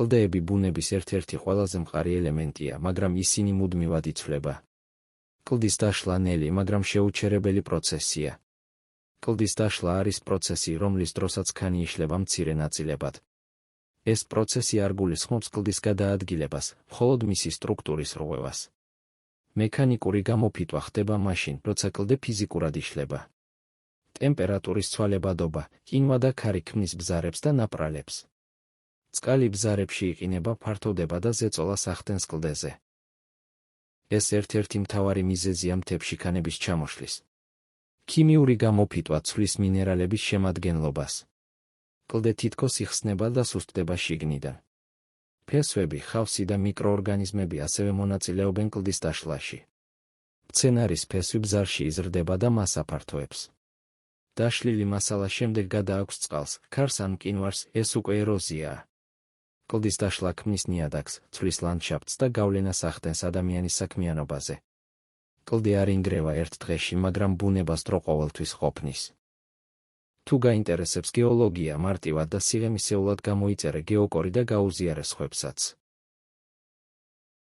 კლდეები ბუნების ერთ-ერთი ყველაზე მყარი ელემენტია, მაგრამ ისინი მუდმივად იცვლება. კლდის დაშლა ნელი, მაგრამ შეუჩერებელი პროცესია. კლდის დაშლა არის პროცესი, რომლის დროსაც ქანი იშლება მცირე ნაწილებად. ეს პროცესი არ გულისხმობს კლდის გადაადგილებას, მხოლოდ მისი სტრუქტურის რღვევას. მექანიკური გამოფიტვა ხდება მაშინ, როცა კლდე ფიზიკურად იშლება. ტემპერატურის ცვალებადობა, ყინვა და ქარი ქმნის ბზარებს და ნაპრალებს. წყალი ბზარებში იყინება, ფართოვდება და ზეწოლას ახდენს კლდეზე. ეს ერთ-ერთი მთავარი მიზეზია მთებში ქანების ჩამოშლის. ქიმიური გამოფიტვა ცვლის მინერალების შემადგენლობას. კლდე თითქოს იხსნება და სუსტდება შიგნიდან. ფესვები, ხავსი და მიკროორგანიზმები ასევე მონაწილეობენ კლდის დაშლაში. მცენარის ფესვი ბზარში იზრდება და მას აფართოებს. დაშლილი მასალა შემდეგ გადააქვს წყალს, ქარს ან მყინვარს, ეს უკვე ეროზიაა. კლდის დაშლა ქმნის ნიადაგს, ცვლის ლანდშაფტს და გავლენას ახდენს ადამიანის საქმიანობაზე. კლდი არ ინგრევა ერთ დღეში, მაგრამ ბუნებას დრო ყოველთვის ყოფნის. თუ გაინტერესებს გეოლოგია, მარტივად და სიღემისეულად გამოიწერე გეოკორი და გაუზიარე სხვებსაც.